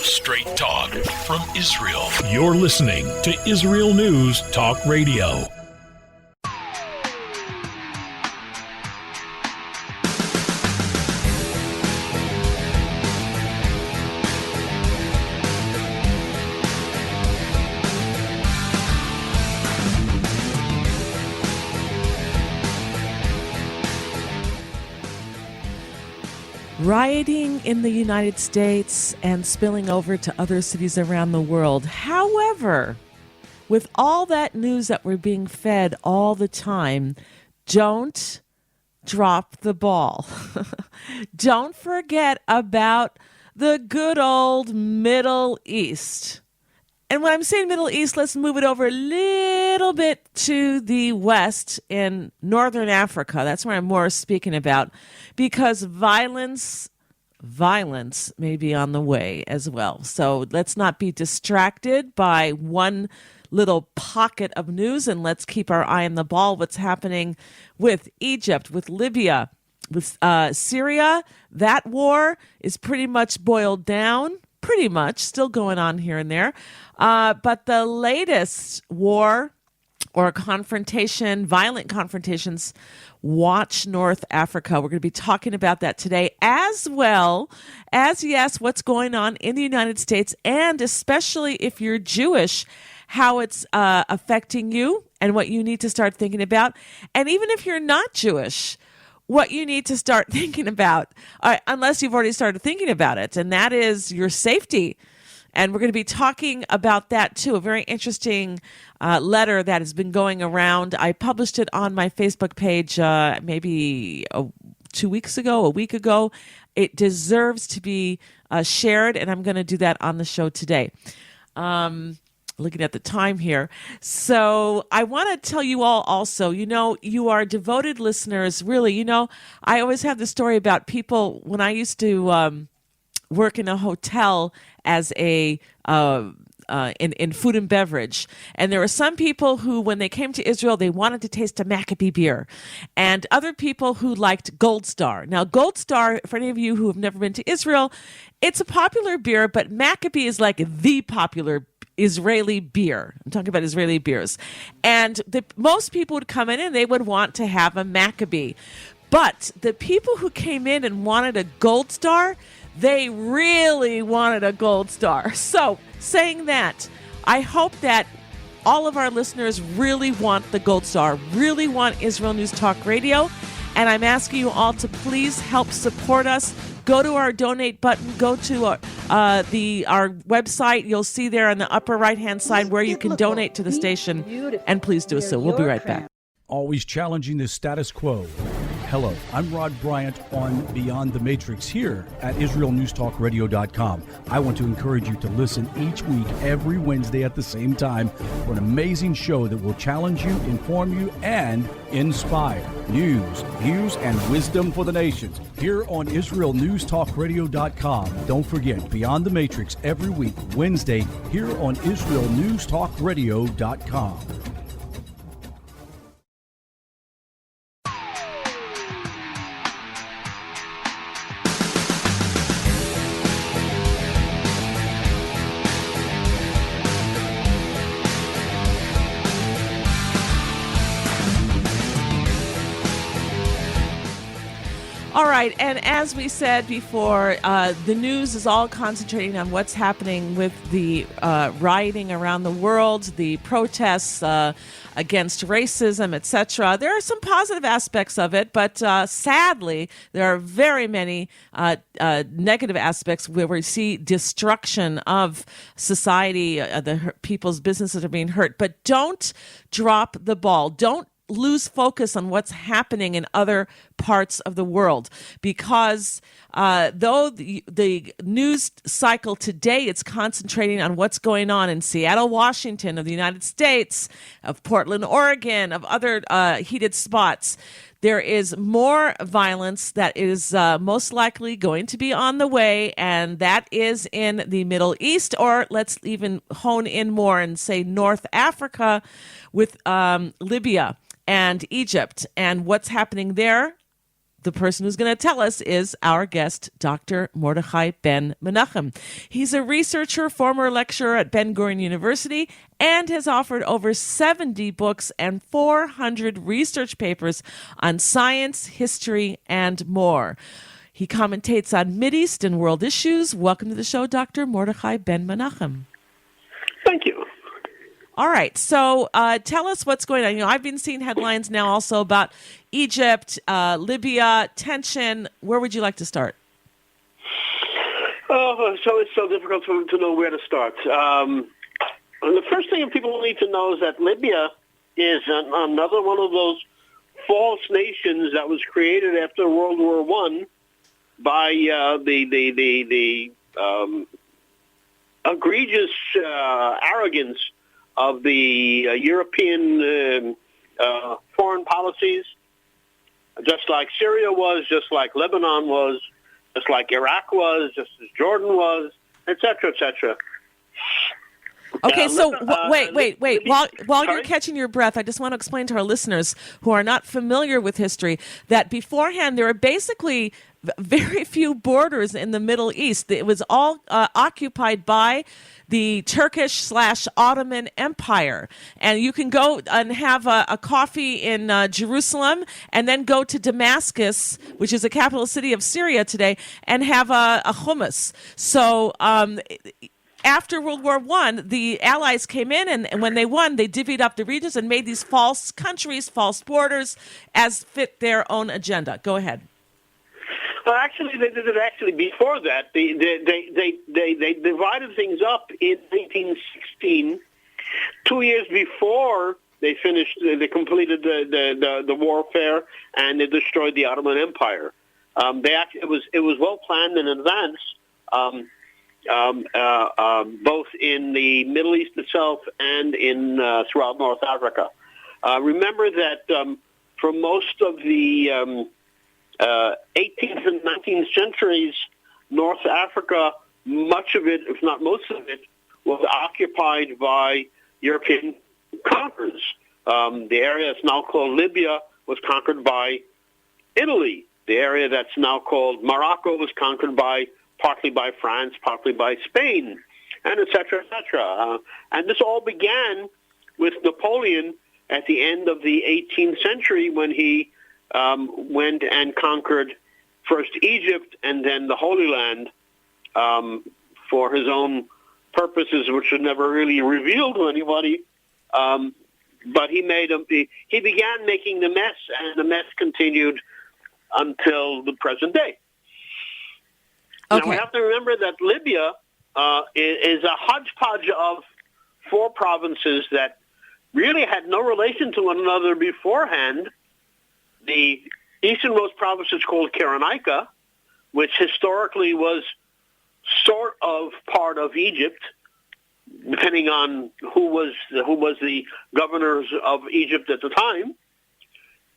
Straight talk from Israel. You're listening to Israel News Talk Radio. Rioting in the United States and spilling over to other cities around the world. However, with all that news that we're being fed all the time, don't drop the ball. Don't forget about the good old Middle East. And when I'm saying Middle East, let's move it over a little bit to the west in northern Africa. That's where I'm more speaking about, because violence may be on the way as well. So let's not be distracted by one little pocket of news, and let's keep our eye on the ball. What's happening with Egypt, with Libya, with Syria? That war is pretty much boiled down. Pretty much still going on here and there. But the latest war or confrontation, violent confrontations, watch North Africa. We're going to be talking about that today, as well as, yes, what's going on in the United States, and especially if you're Jewish, how it's affecting you and what you need to start thinking about. And even if you're not Jewish, what you need to start thinking about, unless you've already started thinking about it, and that is your safety. And we're going to be talking about that, too. A very interesting letter that has been going around. I published it on my Facebook page maybe 2 weeks ago, a week ago. It deserves to be shared, and I'm going to do that on the show today. Looking at the time here. So I want to tell you all also, you are devoted listeners. Really, I always have the story about people when I used to work in a hotel as a in food and beverage. And there were some people who, when they came to Israel, they wanted to taste a Maccabee beer. And other people who liked Gold Star. Now, Gold Star, for any of you who have never been to Israel, it's a popular beer, but Maccabee is like the popular Israeli beer. I'm talking about Israeli beers. And most people would come in and they would want to have a Maccabee. But the people who came in and wanted a Gold Star, they really wanted a Gold Star. So, saying that, I hope that all of our listeners really want the Gold Star, really want Israel News Talk Radio. And I'm asking you all to please help support us. Go to our donate button. Go to our website. You'll see there on the upper right-hand side where you can donate to the station. And please do so. We'll be right back. Always challenging the status quo. Hello, I'm Rod Bryant on Beyond the Matrix here at IsraelNewsTalkRadio.com. I want to encourage you to listen each week, every Wednesday at the same time, for an amazing show that will challenge you, inform you, and inspire. News, views, and wisdom for the nations here on IsraelNewsTalkRadio.com. Don't forget, Beyond the Matrix every week, Wednesday, here on IsraelNewsTalkRadio.com. All right, and as we said before, the news is all concentrating on what's happening with the rioting around the world, the protests against racism, etc. There are some positive aspects of it, but sadly, there are very many negative aspects where we see destruction of society, people's businesses are being hurt. But don't drop the ball. Don't lose focus on what's happening in other parts of the world, because though the news cycle today, it's concentrating on what's going on in Seattle, Washington, of the United States, of Portland, Oregon, of other heated spots. There is more violence that is most likely going to be on the way, and that is in the Middle East, or let's even hone in more and say North Africa with Libya and Egypt. And what's happening there, the person who's going to tell us is our guest, Dr. Mordechai Ben-Menachem. He's a researcher, former lecturer at Ben-Gurion University, and has authored over 70 books and 400 research papers on science, history, and more. He commentates on Mideast and world issues. Welcome to the show, Dr. Mordechai Ben-Menachem. Thank you. All right, so tell us what's going on. You know, I've been seeing headlines now also about Egypt, Libya, tension. Where would you like to start? Oh, so it's so difficult to know where to start. The first thing people need to know is that Libya is another one of those false nations that was created after World War I by the egregious arrogance of the European foreign policies, just like Syria was, just like Lebanon was, just like Iraq was, just as Jordan was, etc., etc. Okay, so wait. While Sorry? you're catching your breath, I just want to explain to our listeners who are not familiar with history that beforehand there are basically very few borders in the Middle East. It was all occupied by the Turkish/Ottoman Empire. And you can go and have a coffee in Jerusalem and then go to Damascus, which is the capital city of Syria today, and have a hummus. So after World War I, the Allies came in, and when they won, they divvied up the regions and made these false countries, false borders, as fit their own agenda. Go ahead. Well, actually, they did it actually before that. They divided things up in 1916, 2 years before they completed the warfare, and they destroyed the Ottoman Empire. It was well planned in advance, both in the Middle East itself and in throughout North Africa. Remember that for most of the 18th and 19th centuries, North Africa, much of it, if not most of it, was occupied by European conquerors. The area that's now called Libya was conquered by Italy. The area that's now called Morocco was conquered partly by France, partly by Spain, and et cetera, et cetera. And this all began with Napoleon at the end of the 18th century when he went and conquered first Egypt and then the Holy Land for his own purposes, which were never really revealed to anybody. But he began making the mess, and the mess continued until the present day. Okay. Now, we have to remember that Libya is a hodgepodge of four provinces that really had no relation to one another beforehand. The easternmost province is called Cyrenaica, which historically was sort of part of Egypt, depending on who was the governors of Egypt at the time.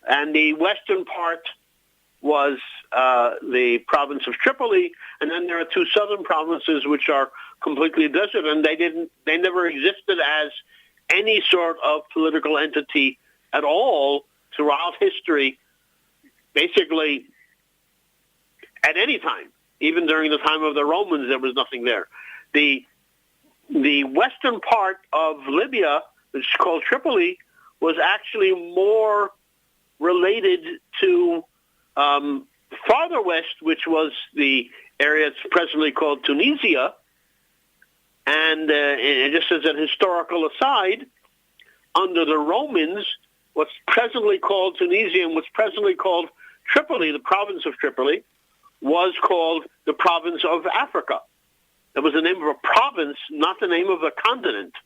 And the western part was the province of Tripoli, and then there are two southern provinces which are completely desert, and they never existed as any sort of political entity at all throughout history, basically at any time. Even during the time of the Romans, there was nothing there. The western part of Libya, which is called Tripoli, was actually more related to farther west, which was the area that's presently called Tunisia. And just as an historical aside, under the Romans, what's presently called Tunisia and what's presently called Tripoli, the province of Tripoli, was called the province of Africa. It was the name of a province, not the name of a continent.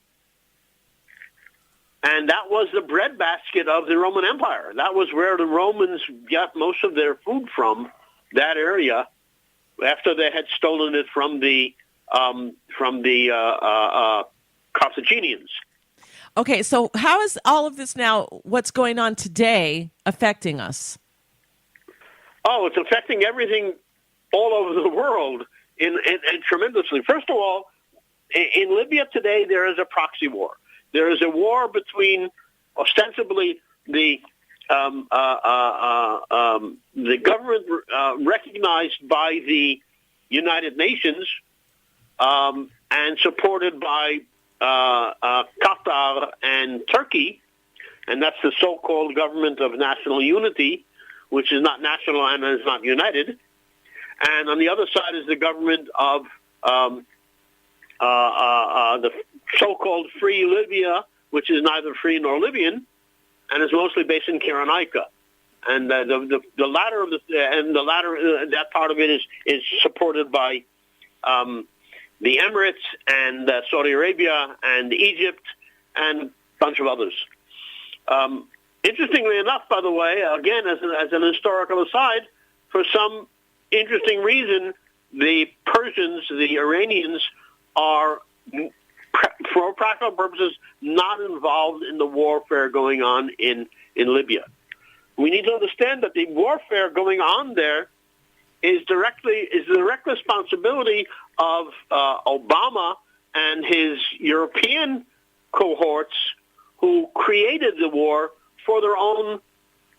And that was the breadbasket of the Roman Empire. That was where the Romans got most of their food from, that area, after they had stolen it from the Carthaginians. Okay, so how is all of this now, what's going on today, affecting us? Oh, it's affecting everything all over the world and tremendously. First of all, in Libya today, there is a proxy war. There is a war between ostensibly the the government recognized by the United Nations and supported by Qatar and Turkey, and that's the so-called government of national unity, which is not national and is not united. And on the other side is the government of the so-called Free Libya, which is neither free nor Libyan, and is mostly based in Cyrenaica. And the latter of that part of it is supported by the Emirates and Saudi Arabia and Egypt and a bunch of others. Interestingly enough, by the way, again as an historical aside, for some interesting reason, the Persians, the Iranians, are, for practical purposes, not involved in the warfare going on in Libya. We need to understand that the warfare going on there is the direct responsibility of Obama and his European cohorts who created the war for their own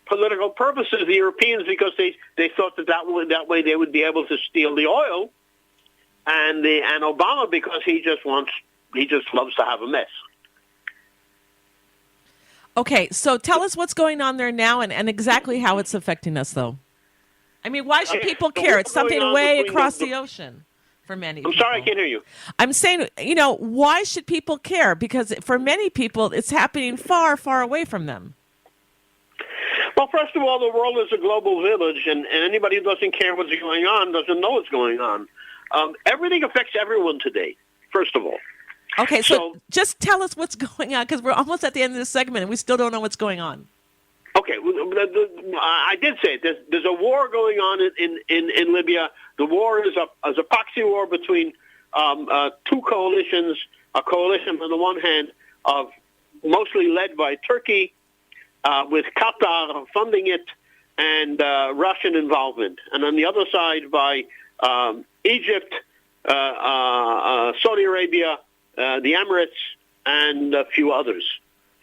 political purposes. The Europeans, because they thought that way they would be able to steal the oil, and Obama because he just loves to have a mess. Okay, so tell us what's going on there now and exactly how it's affecting us, though. I mean, why should people care? It's something way across the ocean for many people. I'm sorry, I can't hear you. I'm saying, why should people care? Because for many people, it's happening far, far away from them. Well, first of all, the world is a global village, and anybody who doesn't care what's going on doesn't know what's going on. Everything affects everyone today, first of all. Okay, so just tell us what's going on, because we're almost at the end of this segment, and we still don't know what's going on. Okay, I did say it. There's a war going on in Libya. The war is a proxy war between two coalitions, a coalition on the one hand of mostly led by Turkey, with Qatar funding it, and Russian involvement. And on the other side by Egypt, Saudi Arabia, the Emirates, and a few others.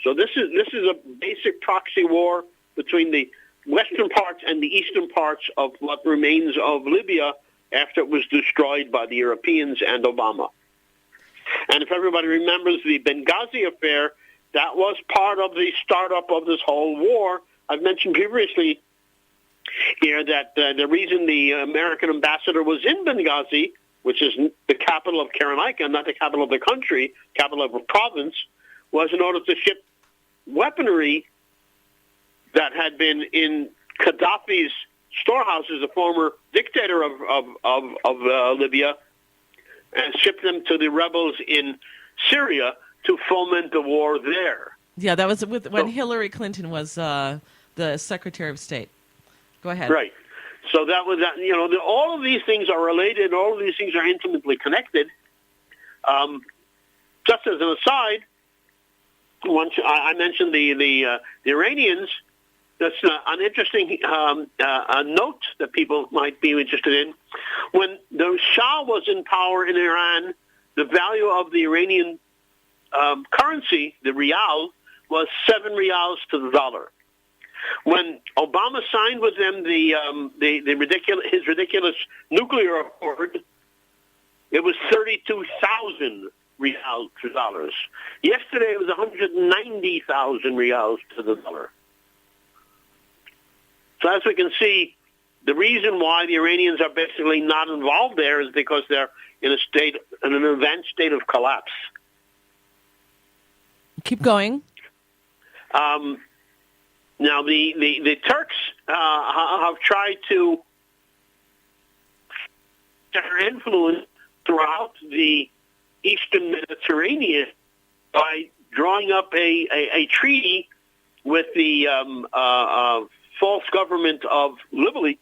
So this is a basic proxy war between the western parts and the eastern parts of what remains of Libya after it was destroyed by the Europeans and Obama. And if everybody remembers the Benghazi affair, that was part of the startup of this whole war. I've mentioned previously here that the reason the American ambassador was in Benghazi, which is the capital of Cyrenaica, not the capital of the country, capital of a province, was in order to ship weaponry that had been in Gaddafi's storehouses, the former dictator of Libya, and ship them to the rebels in Syria to foment the war there. Yeah, that was when Hillary Clinton was the Secretary of State. Go ahead. Right. So that was that. All of these things are related. All of these things are intimately connected. Just as an aside, once I mentioned the Iranians. That's an interesting note that people might be interested in. When the Shah was in power in Iran, the value of the Iranian currency, the rial, was 7 rials to the dollar. When Obama signed with them his ridiculous nuclear accord, it was 32,000 rials to dollars. Yesterday, it was 190,000 rials to the dollar. So as we can see, the reason why the Iranians are basically not involved there is because they're in an advanced state of collapse. Keep going. Now, the Turks have tried to their influence throughout the Eastern Mediterranean by drawing up a treaty with the false government of Libya,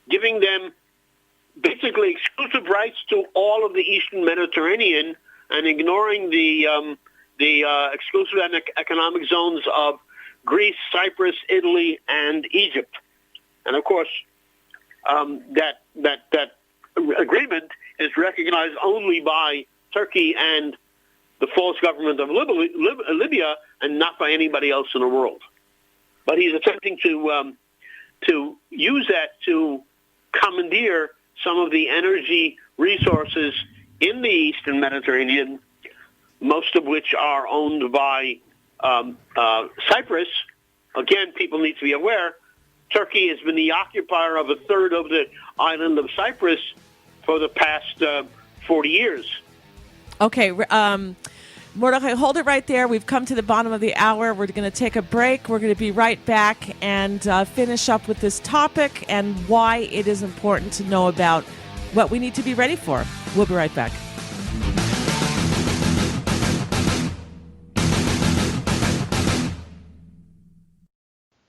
giving them basically exclusive rights to all of the Eastern Mediterranean and ignoring the exclusive economic zones of Greece, Cyprus, Italy, and Egypt. And of course, that agreement is recognized only by Turkey and the false government of Libya and not by anybody else in the world. But he's attempting to use that to commandeer some of the energy resources in the Eastern Mediterranean, most of which are owned by Cyprus. Again, people need to be aware, Turkey has been the occupier of a third of the island of Cyprus for the past 40 years. Okay, Mordechai, hold it right there. We've come to the bottom of the hour. We're going to take a break. We're going to be right back and finish up with this topic and why it is important to know about what we need to be ready for. We'll be right back.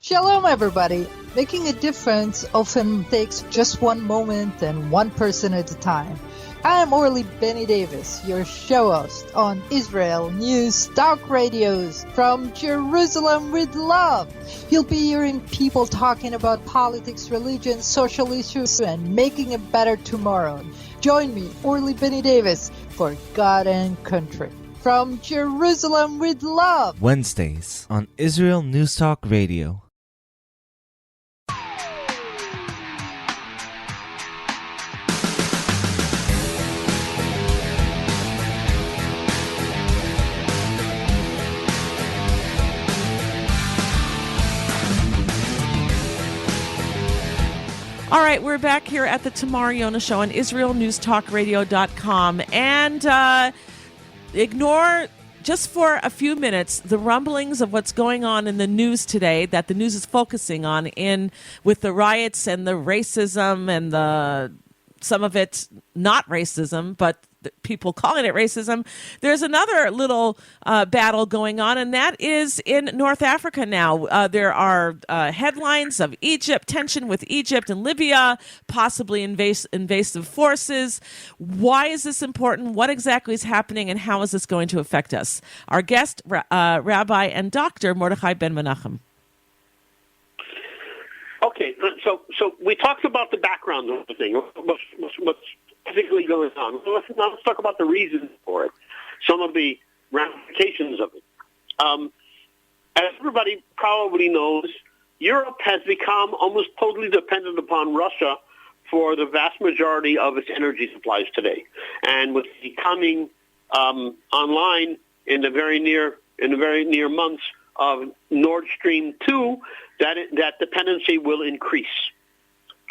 Shalom, everybody. Making a difference often takes just one moment and one person at a time. I am Orly Benny Davis, your show host on Israel News Talk Radios from Jerusalem with Love. You'll be hearing people talking about politics, religion, social issues, and making a better tomorrow. Join me, Orly Benny Davis, for God and Country. From Jerusalem with Love. Wednesdays on Israel News Talk Radio. All right, we're back here at the Tamar Yonah Show on IsraelNewsTalkRadio.com. And ignore, just for a few minutes, the rumblings of what's going on in the news today, that the news is focusing on with the riots and the racism and some of it not racism, but people calling it racism. There's another little battle going on, and that is in North Africa now. There are headlines of tension with Egypt and Libya, possibly invasive forces. Why is this important? What exactly is happening, and how is this going to affect us? Our guest, Rabbi and Dr. Mordechai Ben-Menachem. Okay, so we talked about the background of the thing, what's particularly going on. Let's talk about the reasons for it, some of the ramifications of it. As everybody probably knows, Europe has become almost totally dependent upon Russia for the vast majority of its energy supplies today. And with the coming online in the very near months of Nord Stream 2, that dependency will increase.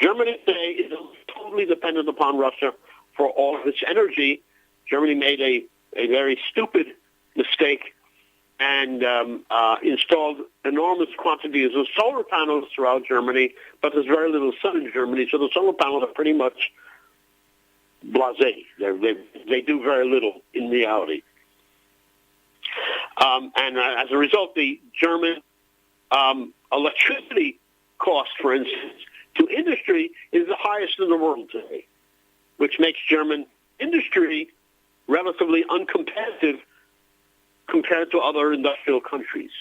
Germany today is totally dependent upon Russia for all of its energy. Germany made a very stupid mistake and installed enormous quantities of solar panels throughout Germany, but there's very little sun in Germany, so the solar panels are pretty much blasé. They do very little in reality. And as a result, the German electricity cost, for instance, to industry is the highest in the world today, which makes German industry relatively uncompetitive compared to other industrial countries.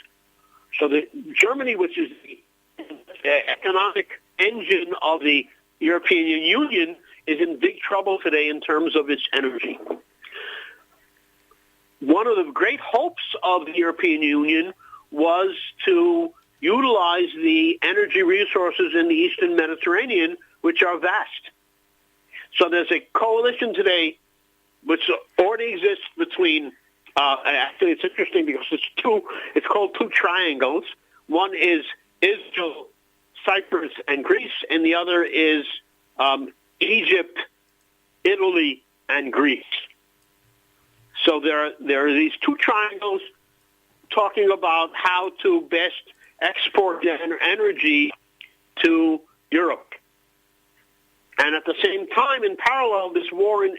So Germany, which is the economic engine of the European Union, is in big trouble today in terms of its energy. One of the great hopes of the European Union was to utilize the energy resources in the Eastern Mediterranean, which are vast. So there's a coalition today which already exists between, actually it's interesting because it's called two triangles. One is Israel, Cyprus, and Greece, and the other is Egypt, Italy, and Greece. So there are these two triangles talking about how to best export energy to Europe. And at the same time, in parallel, this war in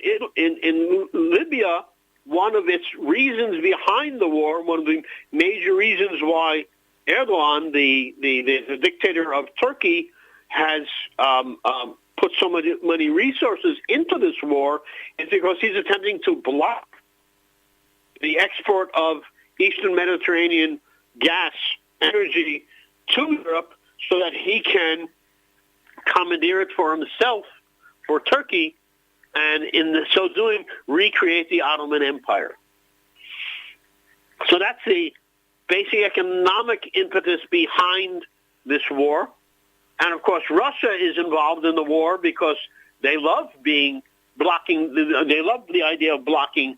Libya, one of its reasons behind the war, one of the major reasons why Erdogan, the dictator of Turkey, has put so many resources into this war is because he's attempting to block the export of Eastern Mediterranean gas energy to Europe so that he can commandeer it for himself, for Turkey, and in so doing, recreate the Ottoman Empire. So that's the basic economic impetus behind this war. And, of course, Russia is involved in the war because they love they love the idea of blocking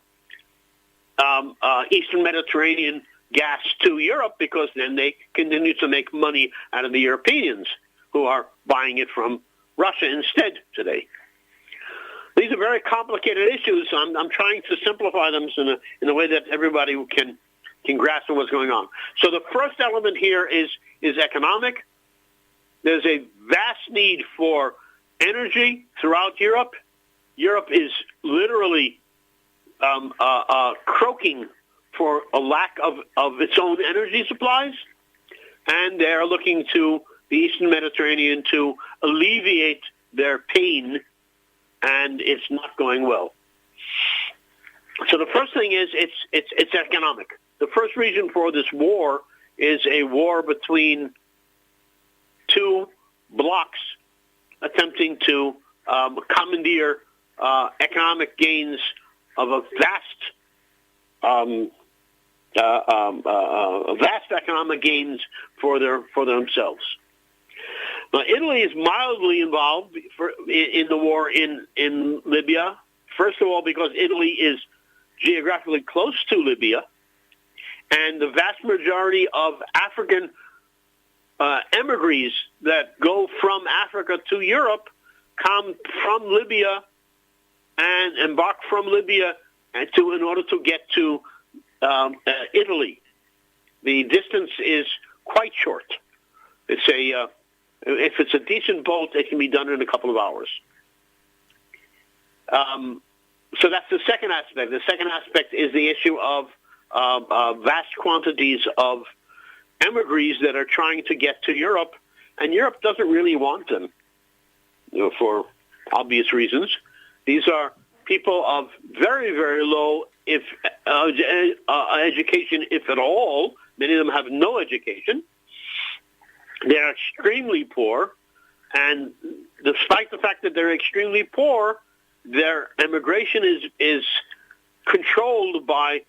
Eastern Mediterranean gas to Europe, because then they continue to make money out of the Europeans who are buying it from Russia instead today. These are very complicated issues. I'm trying to simplify them in a way that everybody can grasp what's going on. So the first element here is economic. There's a vast need for energy throughout Europe. Europe is literally croaking for a lack of its own energy supplies, and they're looking to the Eastern Mediterranean to alleviate their pain, and it's not going well. So the first thing is it's economic. The first reason for this war is a war between two blocs attempting to commandeer economic gains of a vast economic gains for themselves. Now, Italy is mildly involved in the war in Libya. First of all, because Italy is geographically close to Libya, and the vast majority of African emigres that go from Africa to Europe come from Libya and embark from Libya in order to get to Italy. The distance is quite short. If it's a decent boat, it can be done in a couple of hours. So that's the second aspect. The second aspect is the issue of vast quantities of emigres that are trying to get to Europe, and Europe doesn't really want them, for obvious reasons. These are people of very, very low education, if at all. Many of them have no education. They're extremely poor, and despite the fact that they're extremely poor, their immigration is controlled by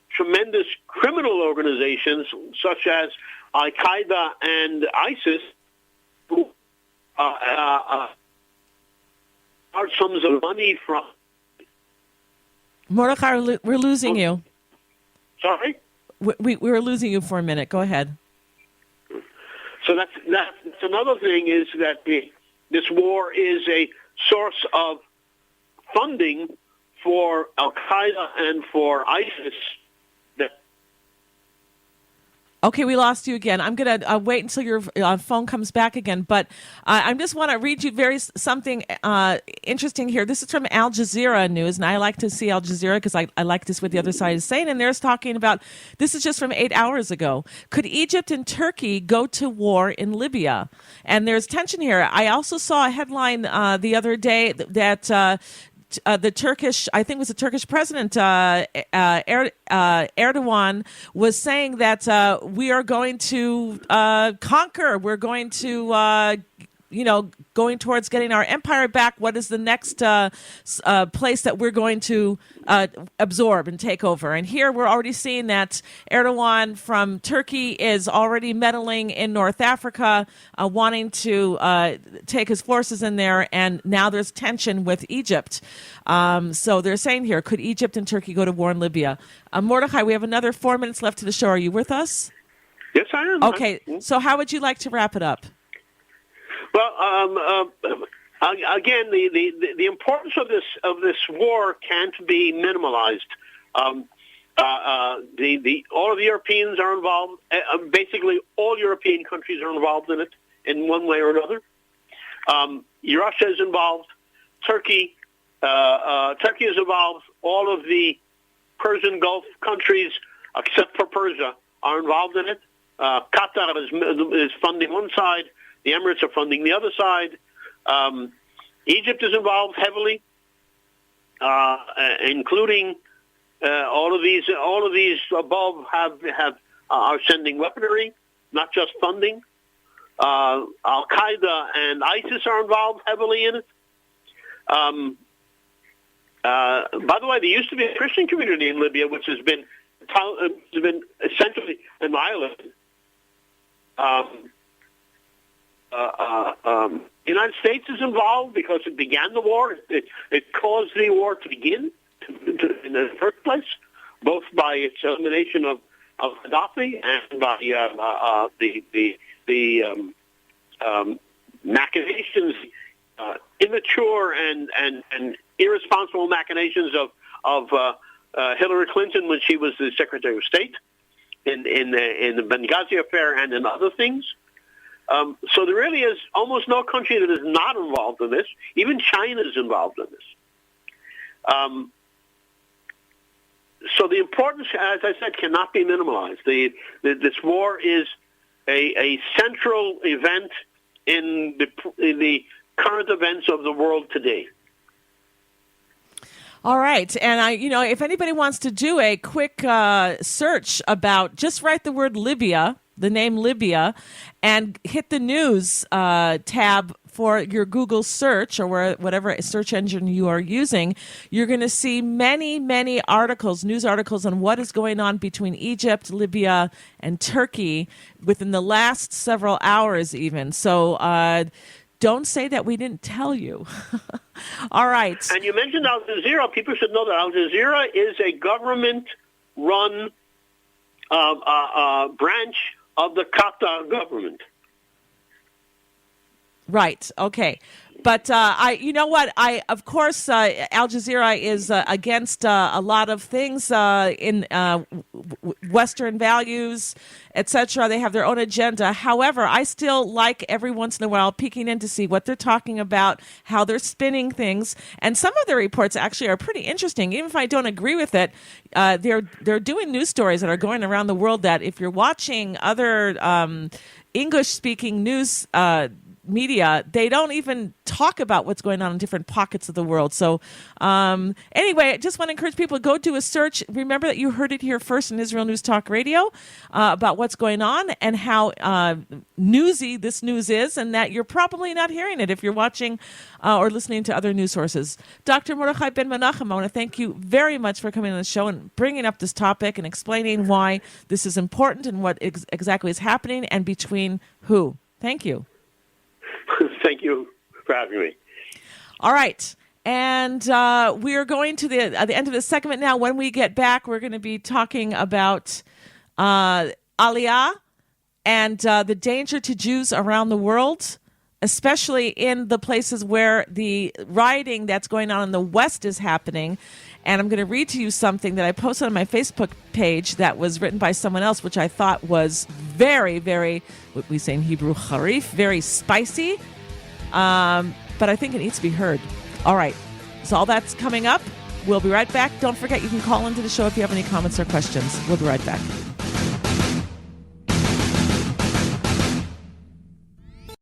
tremendous criminal organizations such as Al-Qaeda and ISIS, who large sums of money from... Mordechai, we're losing you. Sorry? We were losing you for a minute. Go ahead. So that's another thing, is that this war is a source of funding for Al-Qaeda and for ISIS. Okay, we lost you again. I'm going to wait until your phone comes back again, but I just want to read you something interesting here. This is from Al Jazeera News, and I like to see Al Jazeera because I like to see what the other side is saying, and they're talking about, this is just from 8 hours ago, could Egypt and Turkey go to war in Libya? And there's tension here. I also saw a headline the other day that... the Turkish, I think it was the Turkish president, Erdogan, was saying that we are going to conquer. We're going to, going towards getting our empire back. What is the next place that we're going to absorb and take over? And here we're already seeing that Erdogan from Turkey is already meddling in North Africa, wanting to take his forces in there, and now there's tension with Egypt. So they're saying here, could Egypt and Turkey go to war in Libya? Mordechai, we have another 4 minutes left to the show. Are you with us? Yes, I am. Okay, so how would you like to wrap it up? Well, again, the importance of this war can't be minimalized. All of the Europeans are involved. Basically, all European countries are involved in it in one way or another. Russia is involved. Turkey is involved. All of the Persian Gulf countries, except for Persia, are involved in it. Qatar is funding one side. The Emirates are funding the other side. Egypt is involved heavily, including all of these above are sending weaponry, not just funding. Al-Qaeda and ISIS are involved heavily in it. By the way, there used to be a Christian community in Libya which has been has been essentially annihilated. The United States is involved because it began the war. It caused the war to begin in the first place, both by its elimination of Gaddafi and by the machinations, immature and irresponsible machinations of Hillary Clinton when she was the Secretary of State in the Benghazi affair and in other things. So there really is almost no country that is not involved in this. Even China is involved in this. So the importance, as I said, cannot be minimalized. This war is a central event in the current events of the world today. All right. And if anybody wants to do a quick search about, just write the word Libya, the name Libya, and hit the news tab for your Google search or whatever search engine you are using, you're going to see many, many articles, news articles on what is going on between Egypt, Libya, and Turkey within the last several hours even. So don't say that we didn't tell you. All right. And you mentioned Al Jazeera. People should know that Al Jazeera is a government-run branch of the Qatar government. Right. Okay. But you know what? Of course, Al Jazeera is against a lot of things in Western values, etc. They have their own agenda. However, I still like every once in a while peeking in to see what they're talking about, how they're spinning things, and some of their reports actually are pretty interesting. Even if I don't agree with it, they're doing news stories that are going around the world. That if you're watching other English-speaking news media, they don't even talk about what's going on in different pockets of the world. So anyway, I just want to encourage people to go do a search. Remember that you heard it here first in Israel News Talk Radio about what's going on and how newsy this news is, and that you're probably not hearing it if you're watching or listening to other news sources. Dr. Mordechai Ben-Menachem, I want to thank you very much for coming on the show and bringing up this topic and explaining why this is important and what exactly is happening and between who. Thank you. Thank you for having me. All right. And we are going to the end of the segment now. When we get back, we're going to be talking about Aliyah and the danger to Jews around the world, especially in the places where the rioting that's going on in the West is happening. And I'm going to read to you something that I posted on my Facebook page that was written by someone else, which I thought was very, very, what we say in Hebrew, harif, very spicy. But I think it needs to be heard. All right. So all that's coming up. We'll be right back. Don't forget, you can call into the show if you have any comments or questions. We'll be right back.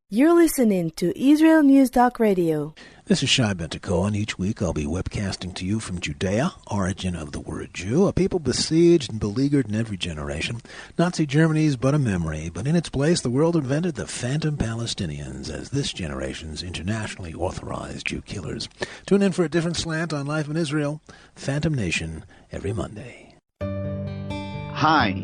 You're listening to Israel News Talk Radio. This is Shai Ben-Tekoa, and each week I'll be webcasting to you from Judea, origin of the word Jew, a people besieged and beleaguered in every generation. Nazi Germany's but a memory, but in its place the world invented the phantom Palestinians as this generation's internationally authorized Jew killers. Tune in for a different slant on life in Israel, Phantom Nation, every Monday. Hi,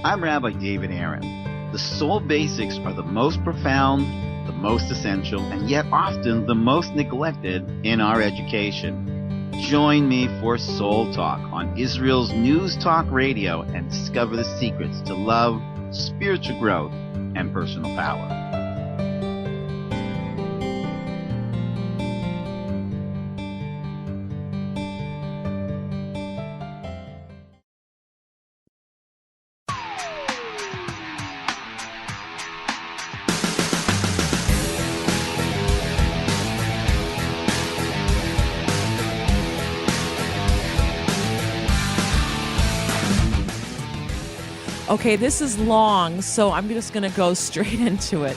I'm Rabbi David Aaron. The soul basics are the most profound, the most essential, and yet often the most neglected in our education. Join me for Soul Talk on Israel's News Talk Radio and discover the secrets to love, spiritual growth, and personal power. Okay, this is long, so I'm just going to go straight into it.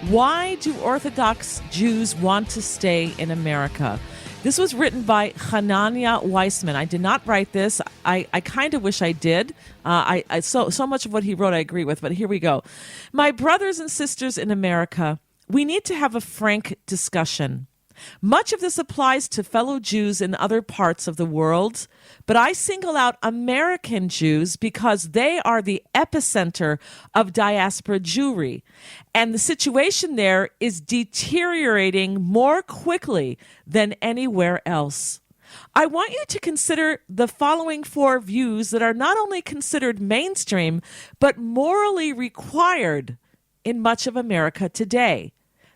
Why do Orthodox Jews want to stay in America? This was written by Hanania Weissman. I did not write this. I kind of wish I did. So much of what he wrote I agree with, but here we go. My brothers and sisters in America, we need to have a frank discussion. Much of this applies to fellow Jews in other parts of the world, but I single out American Jews because they are the epicenter of diaspora Jewry, and the situation there is deteriorating more quickly than anywhere else. I want you to consider the following 4 views that are not only considered mainstream, but morally required in much of America today.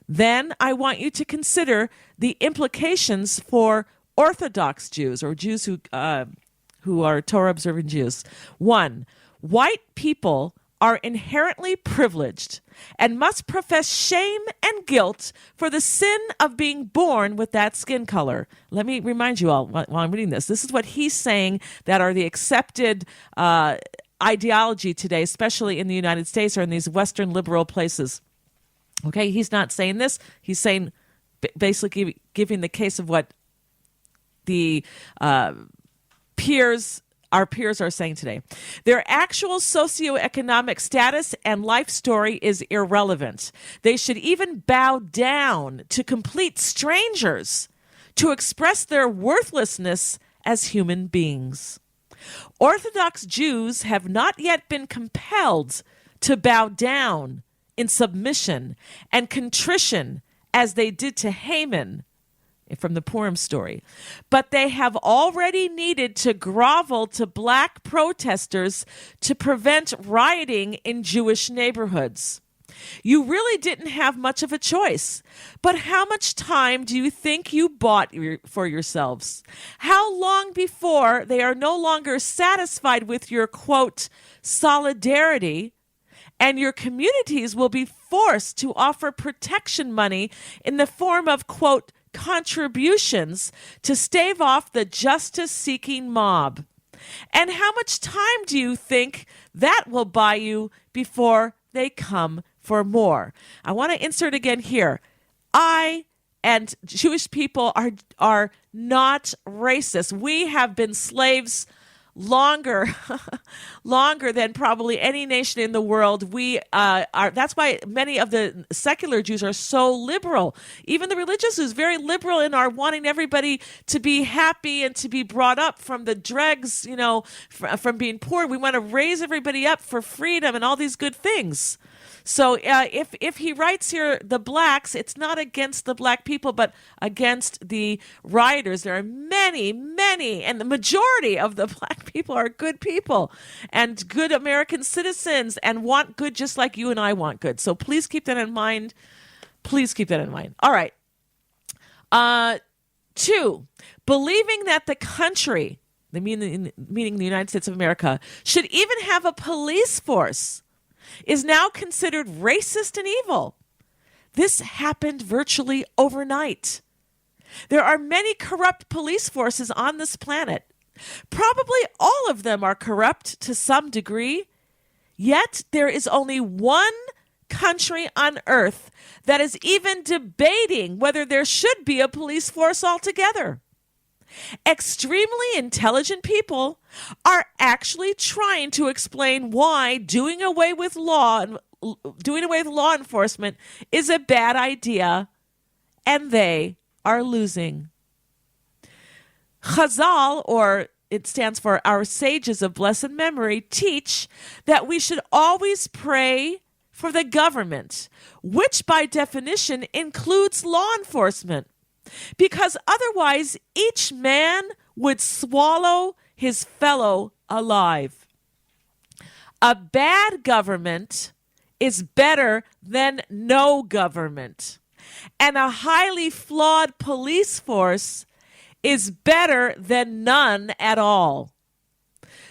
Then I want you to consider the implications for Orthodox Jews, or Jews who are Torah-observant Jews. 1, white people are inherently privileged and must profess shame and guilt for the sin of being born with that skin color. Let me remind you all while I'm reading this. This is what he's saying that are the accepted ideology today, especially in the United States or in these Western liberal places. Okay, he's not saying this. He's saying, basically giving the case of what the our peers are saying today. Their actual socioeconomic status and life story is irrelevant. They should even bow down to complete strangers to express their worthlessness as human beings. Orthodox Jews have not yet been compelled to bow down in submission and contrition as they did to Haman from the Purim story. But they have already needed to grovel to black protesters to prevent rioting in Jewish neighborhoods. You really didn't have much of a choice. But how much time do you think you bought for yourselves? How long before they are no longer satisfied with your, quote, solidarity, and your communities will be forced to offer protection money in the form of, quote, contributions to stave off the justice-seeking mob? And how much time do you think that will buy you before they come for more? I want to insert again here. I and Jewish people are not racist. We have been slaves longer than probably any nation in the world. We are. That's why many of the secular Jews are so liberal. Even the religious Jews, very liberal and are wanting everybody to be happy and to be brought up from the dregs, from being poor. We want to raise everybody up for freedom and all these good things. So if he writes here the blacks, it's not against the black people, but against the rioters. There are many, and the majority of the black people are good people and good American citizens and want good just like you and I want good. So please keep that in mind. All right. 2, believing that the country, meaning the United States of America, should even have a police force is now considered racist and evil. This happened virtually overnight. There are many corrupt police forces on this planet. Probably all of them are corrupt to some degree. Yet there is only one country on earth that is even debating whether there should be a police force altogether. Extremely intelligent people are actually trying to explain why doing away with law enforcement is a bad idea, and they are losing. Chazal, or it stands for our sages of blessed memory, teach that we should always pray for the government, which by definition includes law enforcement, because otherwise each man would swallow his fellow alive. A bad government is better than no government, and a highly flawed police force is better than none at all.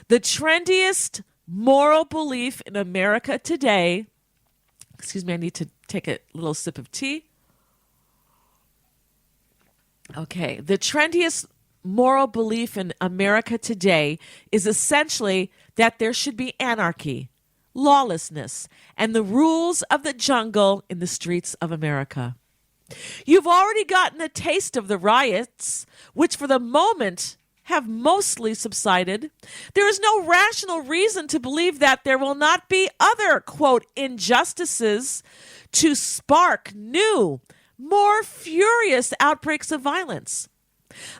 The trendiest moral belief in America today, excuse me, I need to take a little sip of tea. Okay, the trendiest moral belief in America today is essentially that there should be anarchy, lawlessness, and the rules of the jungle in the streets of America. You've already gotten a taste of the riots, which for the moment have mostly subsided. There is no rational reason to believe that there will not be other, quote, injustices to spark new, more furious outbreaks of violence.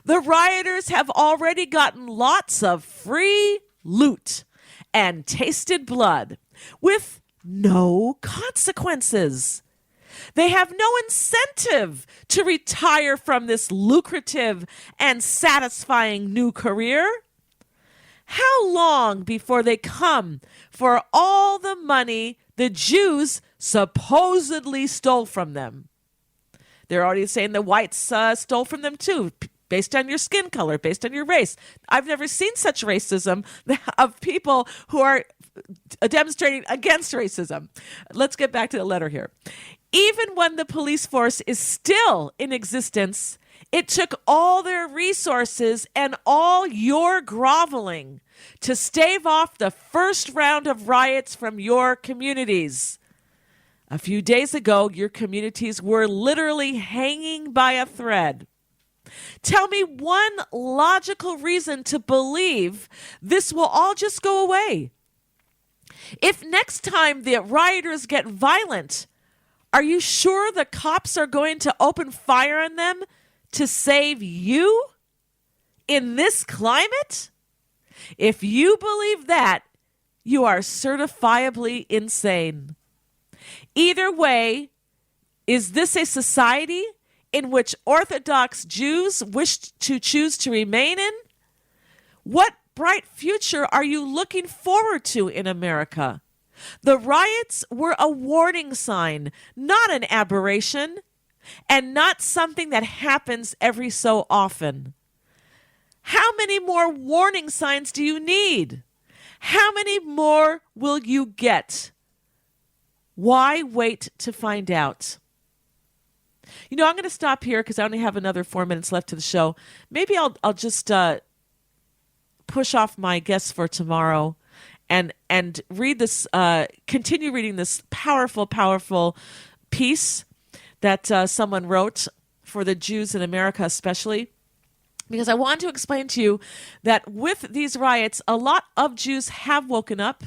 The rioters have already gotten lots of free loot and tasted blood with no consequences. They have no incentive to retire from this lucrative and satisfying new career. How long before they come for all the money the Jews supposedly stole from them? They're already saying the whites stole from them too, based on your skin color, based on your race. I've never seen such racism of people who are demonstrating against racism. Let's get back to the letter here. Even when the police force is still in existence, it took all their resources and all your groveling to stave off the first round of riots from your communities. A few days ago, your communities were literally hanging by a thread. Tell me one logical reason to believe this will all just go away. If next time the rioters get violent, are you sure the cops are going to open fire on them to save you in this climate? If you believe that, you are certifiably insane. Either way, is this a society in which Orthodox Jews wish to choose to remain in? What bright future are you looking forward to in America? The riots were a warning sign, not an aberration, and not something that happens every so often. How many more warning signs do you need? How many more will you get? Why wait to find out? You know, I'm going to stop here because I only have another 4 minutes left to the show. Maybe I'll just push off my guests for tomorrow and read this, continue reading this powerful piece that someone wrote for the Jews in America especially. Because I want to explain to you that with these riots, a lot of Jews have woken up.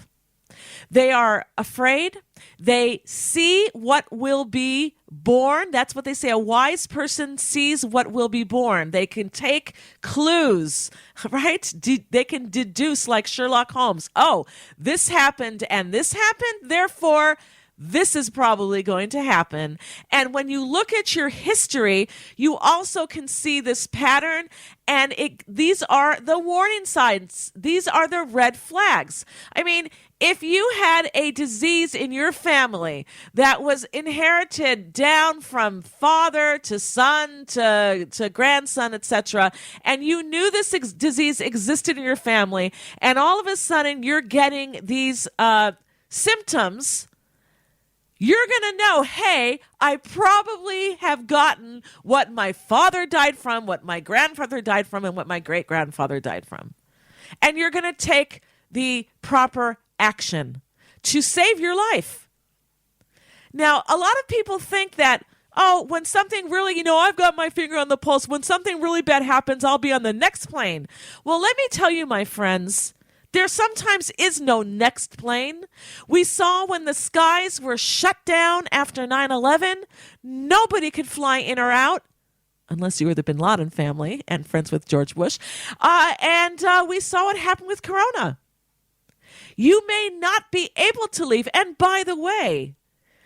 They are afraid. They see what will be born. That's what they say. A wise person sees what will be born. They can take clues, right? They can deduce like Sherlock Holmes. Oh, this happened and this happened. Therefore, this is probably going to happen. And when you look at your history, you also can see this pattern. And these are the warning signs. These are the red flags. I mean, if you had a disease in your family that was inherited down from father to son to grandson, etc., and you knew this disease existed in your family, and all of a sudden you're getting these symptoms, you're going to know, hey, I probably have gotten what my father died from, what my grandfather died from, and what my great-grandfather died from. And you're going to take the proper action to save your life. Now, a lot of people think that, oh, when something really, I've got my finger on the pulse. When something really bad happens, I'll be on the next plane. Well, let me tell you, my friends, there sometimes is no next plane. We saw when the skies were shut down after 9/11, nobody could fly in or out, unless you were the Bin Laden family and friends with George Bush. And we saw what happened with Corona. You may not be able to leave. And by the way,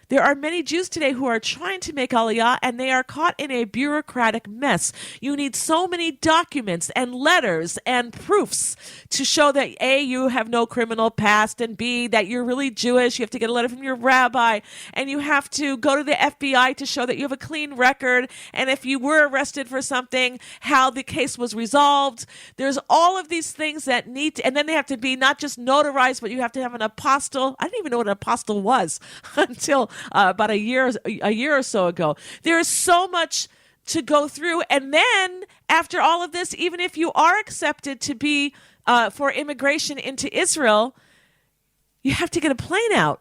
there are many Jews today who are trying to make Aliyah, and they are caught in a bureaucratic mess. You need so many documents and letters and proofs to show that A, you have no criminal past, and B, that you're really Jewish. You have to get a letter from your rabbi, and you have to go to the FBI to show that you have a clean record, and if you were arrested for something, how the case was resolved. There's all of these things that need to, and then they have to be not just notarized, but you have to have an apostille. I didn't even know what an apostille was until about a year or so ago. There is so much to go through. And then after all of this, even if you are accepted to be for immigration into Israel, you have to get a plane out.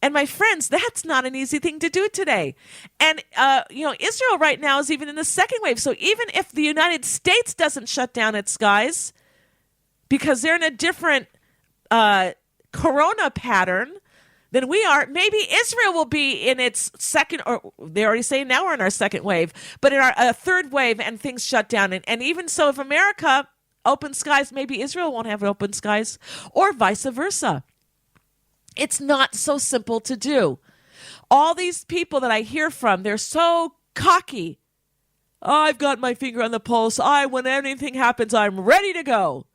And my friends, that's not an easy thing to do today. And, Israel right now is even in the second wave. So even if the United States doesn't shut down its skies because they're in a different corona pattern, than we are. Maybe Israel will be in its second, or they already say now we're in our second wave, but in our third wave, and things shut down. And even so, if America open skies, maybe Israel won't have open skies, or vice versa. It's not so simple to do. All these people that I hear from, they're so cocky. I've got my finger on the pulse. When anything happens, I'm ready to go.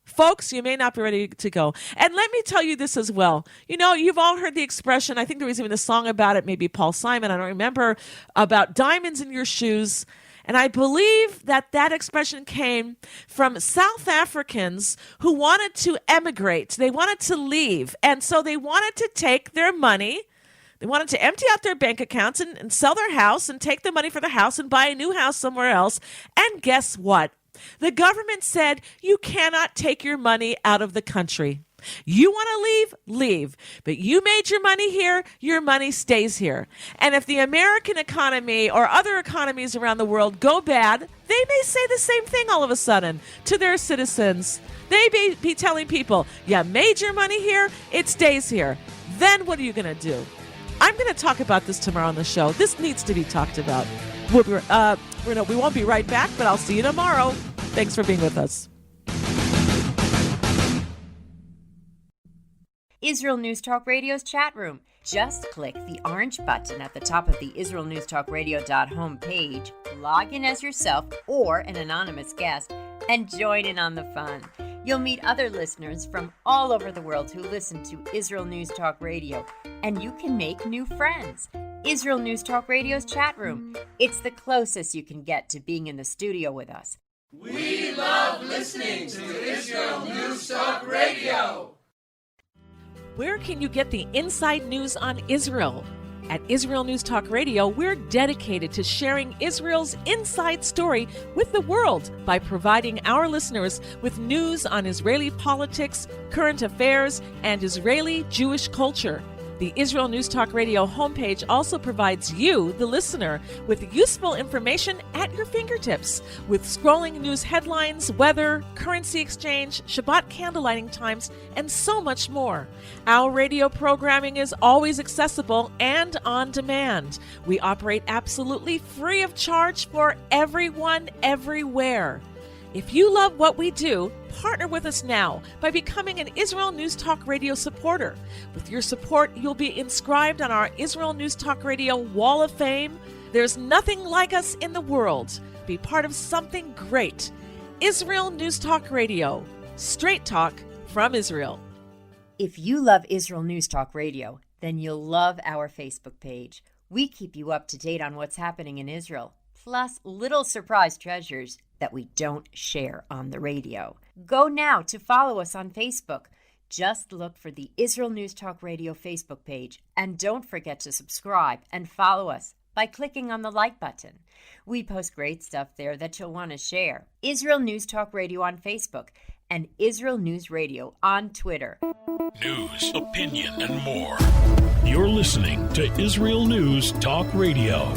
Folks, you may not be ready to go. And let me tell you this as well. You've all heard the expression, I think there was even a song about it, maybe Paul Simon, I don't remember, about diamonds in your shoes. And I believe that expression came from South Africans who wanted to emigrate. They wanted to leave. And so they wanted to take their money. They wanted to empty out their bank accounts and sell their house and take the money for the house and buy a new house somewhere else. And guess what? The government said you cannot take your money out of the country. You want to leave? Leave. But you made your money here, your money stays here. And if the American economy or other economies around the world go bad, they may say the same thing all of a sudden to their citizens. They may be telling people, you made your money here, it stays here. Then what are you going to do? I'm going to talk about this tomorrow on the show. This needs to be talked about. We won't be right back, but I'll see you tomorrow. Thanks for being with us. Israel News Talk Radio's chat room. Just click the orange button at the top of the IsraelNewsTalkRadio.home page, log in as yourself or an anonymous guest, and join in on the fun. You'll meet other listeners from all over the world who listen to Israel News Talk Radio, and you can make new friends. Israel News Talk Radio's chat room. It's the closest you can get to being in the studio with us. We love listening to Israel News Talk Radio. Where can you get the inside news on Israel? At Israel News Talk Radio, we're dedicated to sharing Israel's inside story with the world by providing our listeners with news on Israeli politics, current affairs, and Israeli Jewish culture. The Israel News Talk Radio homepage also provides you, the listener, with useful information at your fingertips, with scrolling news headlines, weather, currency exchange, Shabbat candlelighting times, and so much more. Our radio programming is always accessible and on demand. We operate absolutely free of charge for everyone, everywhere. If you love what we do, partner with us now by becoming an Israel News Talk Radio supporter. With your support, you'll be inscribed on our Israel News Talk Radio Wall of Fame. There's nothing like us in the world. Be part of something great. Israel News Talk Radio. Straight talk from Israel. If you love Israel News Talk Radio, then you'll love our Facebook page. We keep you up to date on what's happening in Israel, plus little surprise treasures that we don't share on the radio. Go now to follow us on Facebook. Just look for the Israel News Talk Radio Facebook page, and don't forget to subscribe and follow us by clicking on the like button. We post great stuff there that you'll want to share. Israel News Talk Radio on Facebook and Israel News Radio on Twitter. News, opinion, and more. You're listening to Israel News Talk Radio.